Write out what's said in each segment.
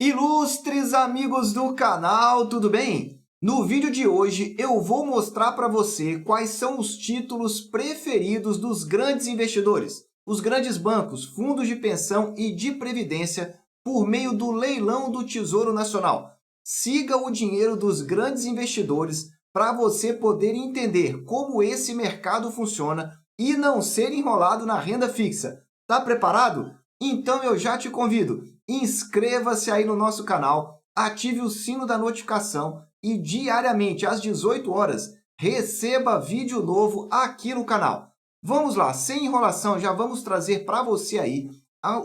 Ilustres amigos do canal, tudo bem? No vídeo de hoje eu vou mostrar para você quais são os títulos preferidos dos grandes investidores, os grandes bancos, fundos de pensão e de previdência por meio do leilão do Tesouro Nacional. Siga o dinheiro dos grandes investidores para você poder entender como esse mercado funciona e não ser enrolado na renda fixa. Tá preparado? Então eu já te convido. Inscreva-se aí no nosso canal, ative o sino da notificação e diariamente às 18 horas receba vídeo novo aqui no canal. Vamos lá, sem enrolação, já vamos trazer para você aí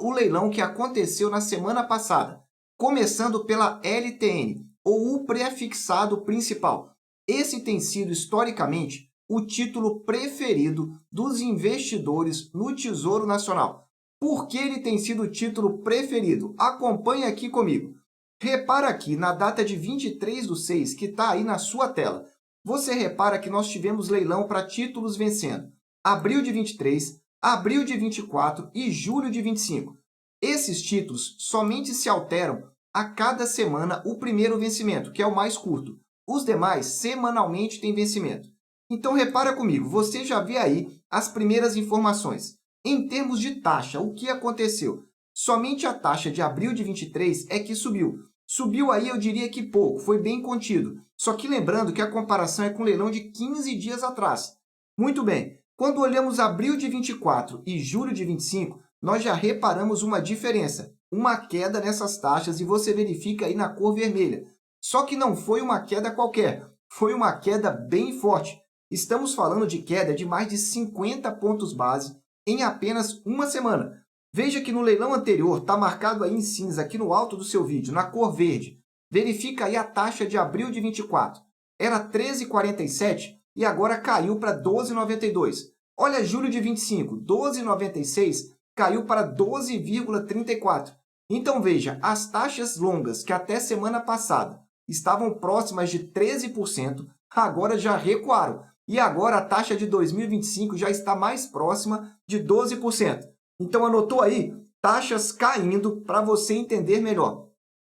o leilão que aconteceu na semana passada, começando pela LTN, ou o prefixado principal. Esse tem sido historicamente o título preferido dos investidores no Tesouro Nacional. Por que ele tem sido o título preferido? Acompanhe aqui comigo. Repara aqui na data de 23/6, que está aí na sua tela. Você repara que nós tivemos leilão para títulos vencendo abril de 23, abril de 24 e julho de 25. Esses títulos somente se alteram a cada semana o primeiro vencimento, que é o mais curto. Os demais semanalmente têm vencimento. Então repara comigo, você já vê aí as primeiras informações. Em termos de taxa, o que aconteceu? Somente a taxa de abril de 23 é que subiu. Subiu aí, eu diria que pouco, foi bem contido. Só que lembrando que a comparação é com o leilão de 15 dias atrás. Muito bem, quando olhamos abril de 24 e julho de 25, nós já reparamos uma diferença, uma queda nessas taxas e você verifica aí na cor vermelha. Só que não foi uma queda qualquer, foi uma queda bem forte. Estamos falando de queda de mais de 50 pontos base em apenas uma semana. Veja que no leilão anterior, está marcado aí em cinza, aqui no alto do seu vídeo, na cor verde. Verifica aí a taxa de abril de 24. Era 13,47 e agora caiu para 12,92. Olha julho de 25, 12,96 caiu para 12,34. Então veja, as taxas longas que até semana passada estavam próximas de 13%, agora já recuaram. E agora a taxa de 2025 já está mais próxima de 12%. Então anotou aí? Taxas caindo para você entender melhor.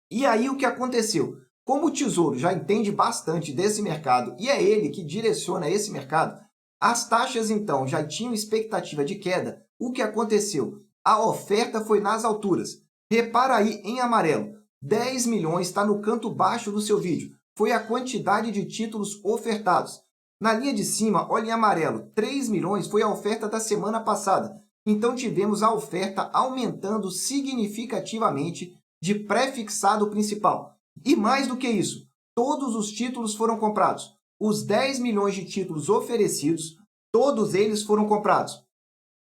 E aí o que aconteceu? Como o Tesouro já entende bastante desse mercado e é ele que direciona esse mercado, as taxas então já tinham expectativa de queda. O que aconteceu? A oferta foi nas alturas. Repara aí em amarelo, 10 milhões está no canto baixo do seu vídeo. Foi a quantidade de títulos ofertados. Na linha de cima, olha em amarelo, 3 milhões foi a oferta da semana passada. Então, tivemos a oferta aumentando significativamente de pré-fixado principal. E mais do que isso, todos os títulos foram comprados. Os 10 milhões de títulos oferecidos, todos eles foram comprados.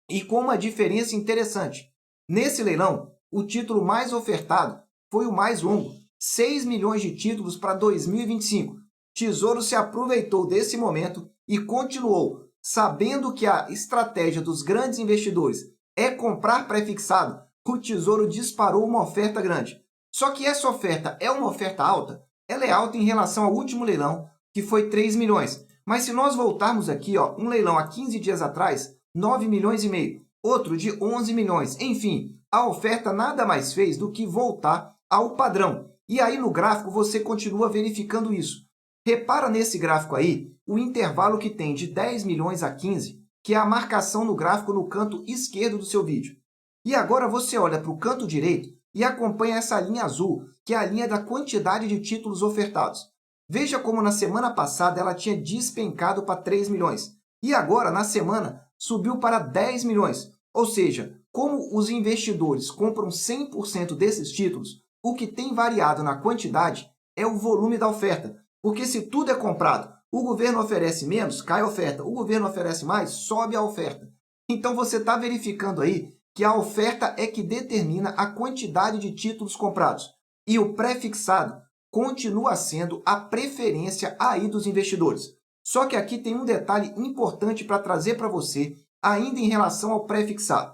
E com uma diferença interessante. Nesse leilão, o título mais ofertado foi o mais longo, 6 milhões de títulos para 2025. Tesouro se aproveitou desse momento e continuou, sabendo que a estratégia dos grandes investidores é comprar pré-fixado, o Tesouro disparou uma oferta grande. Só que essa oferta é uma oferta alta? Ela é alta em relação ao último leilão, que foi 3 milhões. Mas se nós voltarmos aqui, um leilão há 15 dias atrás, 9 milhões e meio, outro de 11 milhões. Enfim, a oferta nada mais fez do que voltar ao padrão. E aí no gráfico você continua verificando isso. Repara nesse gráfico aí, o intervalo que tem de 10 milhões a 15, que é a marcação no gráfico no canto esquerdo do seu vídeo. E agora você olha para o canto direito e acompanha essa linha azul, que é a linha da quantidade de títulos ofertados. Veja como na semana passada ela tinha despencado para 3 milhões. E agora, na semana, subiu para 10 milhões. Ou seja, como os investidores compram 100% desses títulos, o que tem variado na quantidade é o volume da oferta. Porque se tudo é comprado, o governo oferece menos, cai a oferta. O governo oferece mais, sobe a oferta. Então você está verificando aí que a oferta é que determina a quantidade de títulos comprados. E o pré-fixado continua sendo a preferência aí dos investidores. Só que aqui tem um detalhe importante para trazer para você, ainda em relação ao pré-fixado,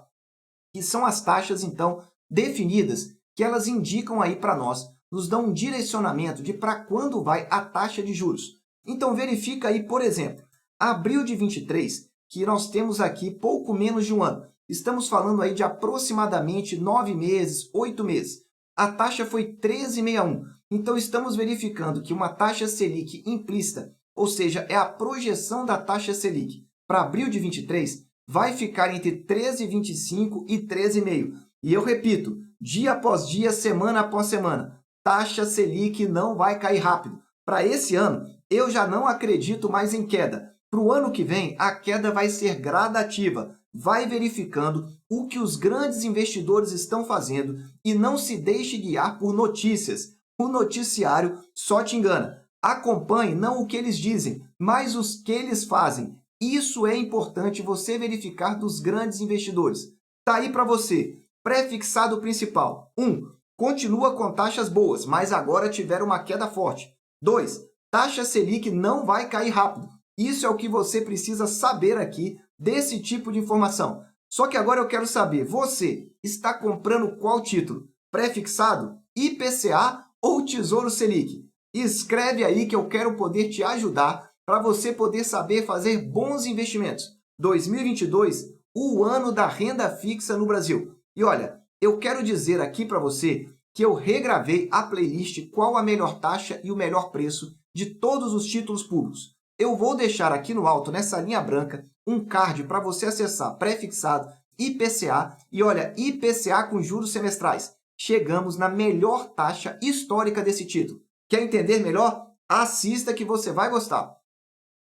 que são as taxas, então, definidas, que elas indicam aí para nós, nos dão um direcionamento de para quando vai a taxa de juros. Então, verifica aí, por exemplo, abril de 23, que nós temos aqui pouco menos de um ano. Estamos falando aí de aproximadamente 9 meses, 8 meses. a taxa foi 13,61. Então, estamos verificando que uma taxa Selic implícita, ou seja, é a projeção da taxa Selic para abril de 23, vai ficar entre 13,25 e 13,5. E eu repito, dia após dia, semana após semana, taxa Selic não vai cair rápido. Para esse ano, eu já não acredito mais em queda. Para o ano que vem, a queda vai ser gradativa. Vai verificando o que os grandes investidores estão fazendo e não se deixe guiar por notícias. O noticiário só te engana. Acompanhe não o que eles dizem, mas os que eles fazem. Isso é importante você verificar dos grandes investidores. Está aí para você. Pré-fixado principal. 1. Continua com taxas boas, mas agora tiveram uma queda forte. 2. Taxa Selic não vai cair rápido. Isso é o que você precisa saber aqui desse tipo de informação. Só que agora eu quero saber, você está comprando qual título? Pré-fixado, IPCA ou Tesouro Selic? Escreve aí que eu quero poder te ajudar para você poder saber fazer bons investimentos. 2022, o ano da renda fixa no Brasil. E olha, eu quero dizer aqui para você que eu regravei a playlist Qual a Melhor Taxa e o Melhor Preço de todos os títulos públicos. Eu vou deixar aqui no alto, nessa linha branca, um card para você acessar pré-fixado, IPCA e olha, IPCA com juros semestrais. Chegamos na melhor taxa histórica desse título. Quer entender melhor? Assista que você vai gostar.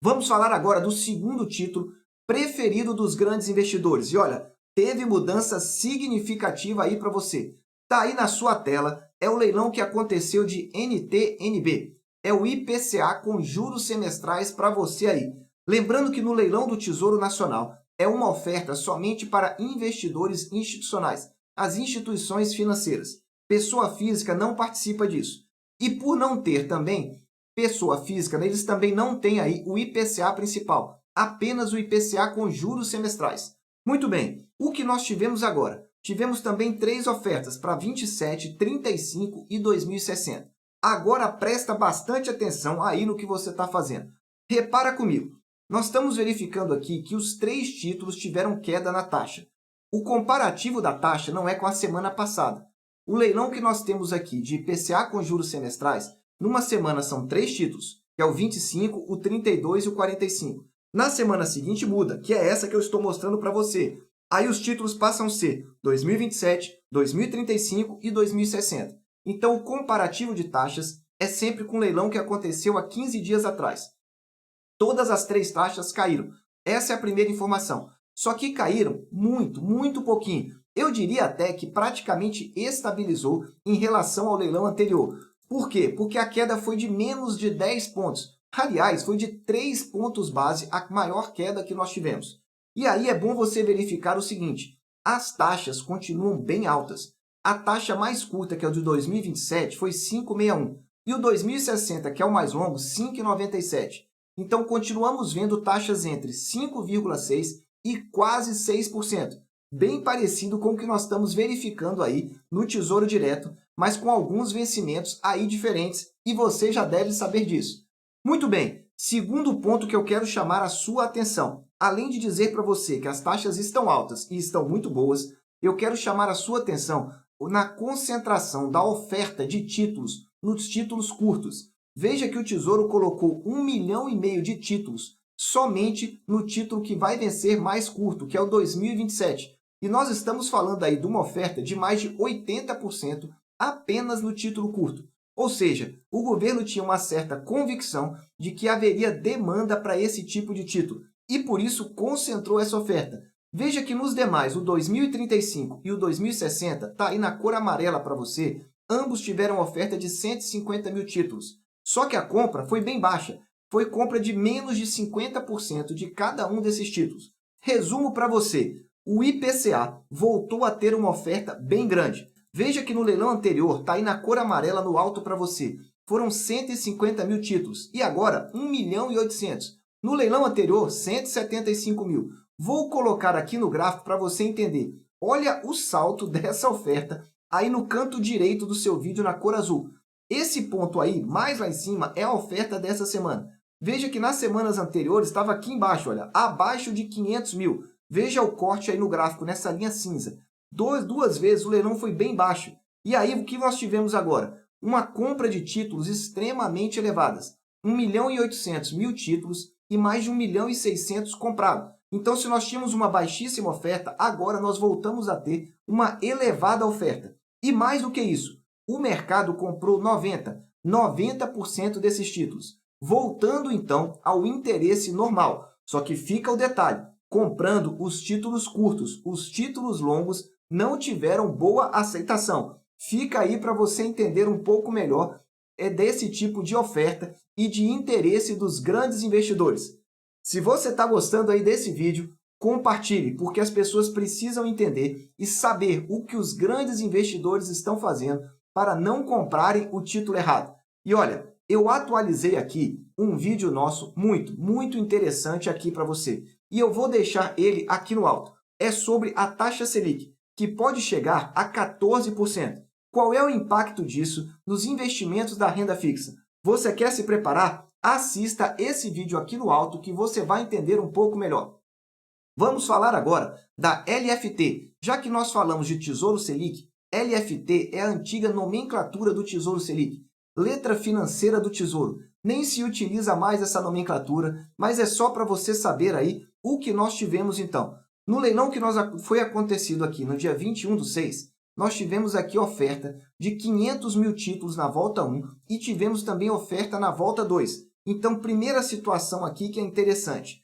Vamos falar agora do segundo título preferido dos grandes investidores. E olha, teve mudança significativa aí para você. Está aí na sua tela, é o leilão que aconteceu de NTNB. É o IPCA com juros semestrais para você aí. Lembrando que no leilão do Tesouro Nacional é uma oferta somente para investidores institucionais, as instituições financeiras. Pessoa física não participa disso. E por não ter também pessoa física, eles também não têm aí o IPCA principal, apenas o IPCA com juros semestrais. Muito bem, o que nós tivemos agora? Tivemos também 3 ofertas para 27, 35 e 2060. Agora presta bastante atenção aí no que você está fazendo. Repara comigo, nós estamos verificando aqui que os 3 títulos tiveram queda na taxa. O comparativo da taxa não é com a semana passada. O leilão que nós temos aqui de IPCA com juros semestrais, numa semana são 3 títulos, que é o 25, o 32 e o 45. Na semana seguinte muda, que é essa que eu estou mostrando para você. Aí os títulos passam a ser 2027, 2035 e 2060. Então, o comparativo de taxas é sempre com o leilão que aconteceu há 15 dias atrás. Todas as 3 taxas caíram. Essa é a primeira informação. Só que caíram muito pouquinho. Eu diria até que praticamente estabilizou em relação ao leilão anterior. Por quê? Porque a queda foi de menos de 10 pontos. Aliás, foi de 3 pontos base a maior queda que nós tivemos. E aí é bom você verificar o seguinte, as taxas continuam bem altas. A taxa mais curta, que é o de 2027, foi 5,61. E o 2060, que é o mais longo, 5,97. Então, continuamos vendo taxas entre 5,6% e quase 6%. Bem parecido com o que nós estamos verificando aí no Tesouro Direto, mas com alguns vencimentos aí diferentes, e você já deve saber disso. Muito bem, segundo ponto que eu quero chamar a sua atenção. Além de dizer para você que as taxas estão altas e estão muito boas, eu quero chamar a sua atenção na concentração da oferta de títulos nos títulos curtos. Veja que o Tesouro colocou 1,5 milhão de títulos somente no título que vai vencer mais curto, que é o 2027. E nós estamos falando aí de uma oferta de mais de 80% apenas no título curto. Ou seja, o governo tinha uma certa convicção de que haveria demanda para esse tipo de título e por isso concentrou essa oferta. Veja que nos demais, o 2035 e o 2060, está aí na cor amarela para você, ambos tiveram oferta de 150 mil títulos. Só que a compra foi bem baixa, foi compra de menos de 50% de cada um desses títulos. Resumo para você, o IPCA voltou a ter uma oferta bem grande. Veja que no leilão anterior, está aí na cor amarela no alto para você, foram 150 mil títulos e agora 1.800.000. No leilão anterior, 175 mil. Vou colocar aqui no gráfico para você entender. Olha o salto dessa oferta aí no canto direito do seu vídeo na cor azul. Esse ponto aí, mais lá em cima, é a oferta dessa semana. Veja que nas semanas anteriores estava aqui embaixo, olha, abaixo de 500 mil. Veja o corte aí no gráfico, nessa linha cinza. Duas vezes o leilão foi bem baixo. E aí, o que nós tivemos agora? Uma compra de títulos extremamente elevadas. 1.800.000 títulos e mais de 1.600.000 comprados. Então, se nós tínhamos uma baixíssima oferta, agora nós voltamos a ter uma elevada oferta. E mais do que isso, o mercado comprou 90% desses títulos, voltando então ao interesse normal. Só que fica o detalhe, comprando os títulos curtos, os títulos longos não tiveram boa aceitação. Fica aí para você entender um pouco melhor desse tipo de oferta e de interesse dos grandes investidores. Se você está gostando aí desse vídeo, compartilhe, porque as pessoas precisam entender e saber o que os grandes investidores estão fazendo para não comprarem o título errado. E olha, eu atualizei aqui um vídeo nosso muito interessante aqui para você. E eu vou deixar ele aqui no alto. É sobre a taxa Selic, que pode chegar a 14%. Qual é o impacto disso nos investimentos da renda fixa? Você quer se preparar? Assista esse vídeo aqui no alto que você vai entender um pouco melhor. Vamos falar agora da LFT. Já que nós falamos de Tesouro Selic, LFT é a antiga nomenclatura do Tesouro Selic, letra financeira do Tesouro. Nem se utiliza mais essa nomenclatura, mas é só para você saber aí o que nós tivemos então. No leilão que foi acontecido aqui no dia 21/6, nós tivemos aqui oferta de 500.000 títulos na volta 1 e tivemos também oferta na volta 2. Então, primeira situação aqui que é interessante.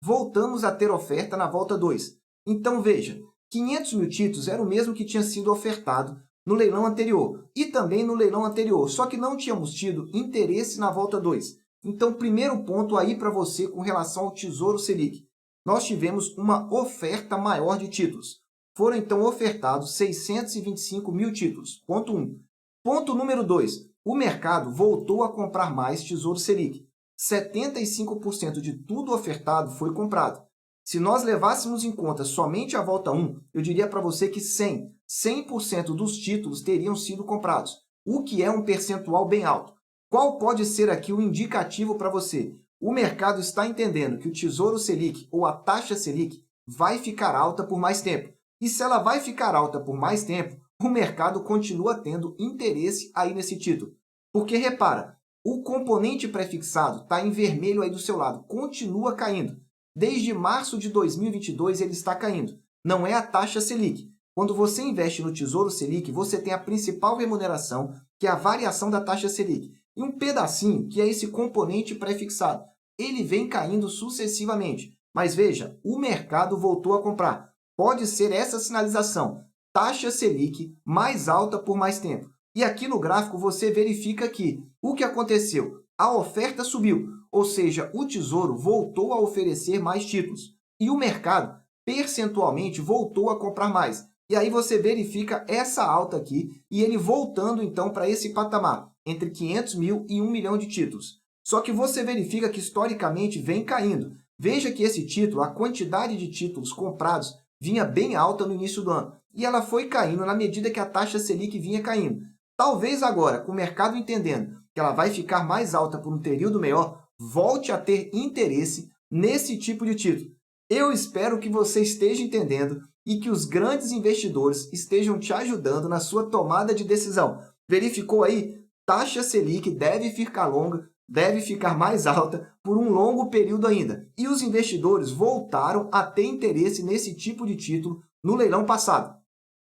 Voltamos a ter oferta na volta 2. Então, veja, 500.000 títulos era o mesmo que tinha sido ofertado no leilão anterior e também no leilão anterior, só que não tínhamos tido interesse na volta 2. Então, primeiro ponto aí para você com relação ao Tesouro Selic. Nós tivemos uma oferta maior de títulos. Foram, então, ofertados 625.000 títulos. Ponto 1. Ponto número 2. O mercado voltou a comprar mais Tesouro Selic. 75% de tudo ofertado foi comprado. Se nós levássemos em conta somente a volta 1, eu diria para você que 100% dos títulos teriam sido comprados, o que é um percentual bem alto. Qual pode ser aqui o indicativo para você? O mercado está entendendo que o Tesouro Selic ou a taxa Selic vai ficar alta por mais tempo. E se ela vai ficar alta por mais tempo, o mercado continua tendo interesse aí nesse título. Porque, repara, o componente prefixado está em vermelho aí do seu lado, continua caindo. Desde março de 2022 ele está caindo. Não é a taxa Selic. Quando você investe no Tesouro Selic, você tem a principal remuneração, que é a variação da taxa Selic. E um pedacinho, que é esse componente prefixado. Ele vem caindo sucessivamente. Mas veja, o mercado voltou a comprar. Pode ser essa sinalização, taxa Selic mais alta por mais tempo. E aqui no gráfico você verifica que o que aconteceu? A oferta subiu, ou seja, o Tesouro voltou a oferecer mais títulos. E o mercado, percentualmente, voltou a comprar mais. E aí você verifica essa alta aqui e ele voltando então para esse patamar, entre 500.000 e 1 milhão de títulos. Só que você verifica que historicamente vem caindo. Veja que esse título, a quantidade de títulos comprados, vinha bem alta no início do ano. E ela foi caindo na medida que a taxa Selic vinha caindo. Talvez agora, com o mercado entendendo que ela vai ficar mais alta por um período maior, volte a ter interesse nesse tipo de título. Eu espero que você esteja entendendo e que os grandes investidores estejam te ajudando na sua tomada de decisão. Verificou aí? Taxa Selic deve ficar longa, deve ficar mais alta por um longo período ainda. E os investidores voltaram a ter interesse nesse tipo de título no leilão passado.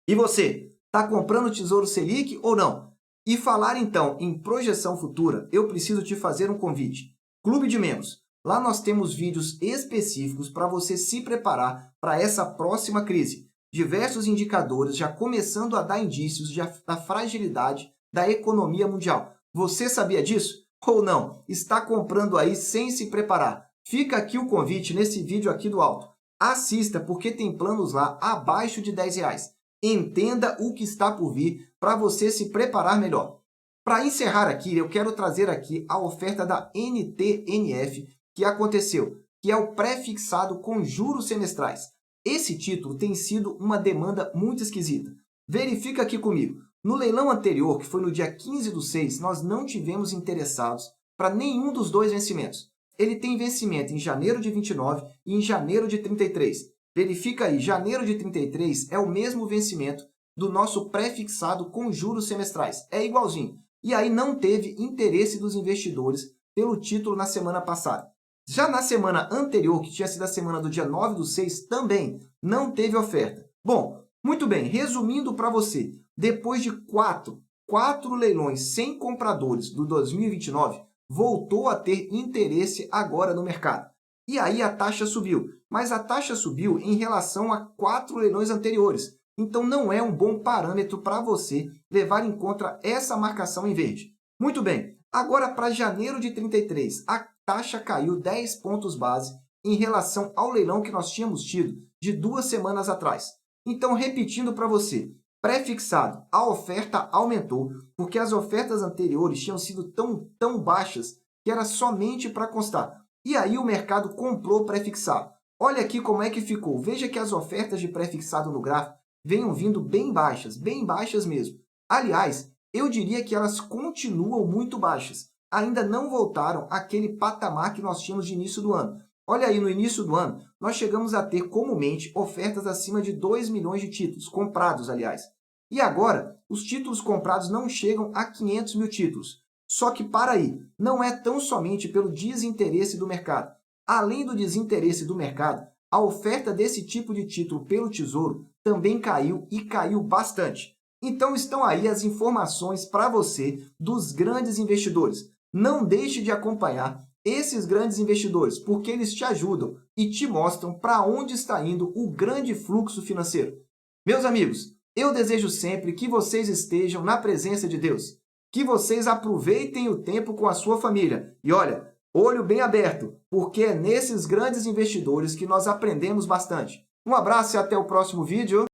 E você, está comprando Tesouro Selic ou não? E falar então em projeção futura, eu preciso te fazer um convite. Clube de Membros. Lá nós temos vídeos específicos para você se preparar para essa próxima crise. Diversos indicadores já começando a dar indícios da fragilidade da economia mundial. Você sabia disso? Ou não? Está comprando aí sem se preparar? Fica aqui o convite nesse vídeo aqui do alto. Assista porque tem planos lá abaixo de R$10. Entenda o que está por vir para você se preparar melhor. Para encerrar aqui, eu quero trazer aqui a oferta da NTNF que aconteceu, que é o pré-fixado com juros semestrais. Esse título tem sido uma demanda muito esquisita. Verifica aqui comigo. No leilão anterior, que foi no dia 15/6, nós não tivemos interessados para nenhum dos dois vencimentos. Ele tem vencimento em janeiro de 29 e em janeiro de 33. Verifica aí, janeiro de 33 é o mesmo vencimento do nosso pré-fixado com juros semestrais. É igualzinho. E aí não teve interesse dos investidores pelo título na semana passada. Já na semana anterior, que tinha sido a semana do dia 9/6, também não teve oferta. Bom, muito bem, resumindo para você, depois de quatro leilões sem compradores do 2029, voltou a ter interesse agora no mercado. E aí a taxa subiu, mas a taxa subiu em relação a 4 leilões anteriores. Então não é um bom parâmetro para você levar em conta essa marcação em verde. Muito bem, agora para janeiro de 33, a taxa caiu 10 pontos base em relação ao leilão que nós tínhamos tido de 2 semanas atrás. Então, repetindo para você, pré-fixado, a oferta aumentou, porque as ofertas anteriores tinham sido tão baixas que era somente para constar. E aí o mercado comprou pré-fixado. Olha aqui como é que ficou. Veja que as ofertas de pré-fixado no gráfico venham vindo bem baixas mesmo. Aliás, eu diria que elas continuam muito baixas. Ainda não voltaram àquele patamar que nós tínhamos de início do ano. Olha aí, no início do ano, nós chegamos a ter comumente ofertas acima de 2 milhões de títulos, comprados, aliás. E agora, os títulos comprados não chegam a 500 mil títulos. Só que, para aí, não é tão somente pelo desinteresse do mercado. Além do desinteresse do mercado, a oferta desse tipo de título pelo Tesouro também caiu e caiu bastante. Então estão aí as informações para você dos grandes investidores. Não deixe de acompanhar esses grandes investidores, porque eles te ajudam e te mostram para onde está indo o grande fluxo financeiro. Meus amigos, eu desejo sempre que vocês estejam na presença de Deus, que vocês aproveitem o tempo com a sua família. E olha, olho bem aberto, porque é nesses grandes investidores que nós aprendemos bastante. Um abraço e até o próximo vídeo.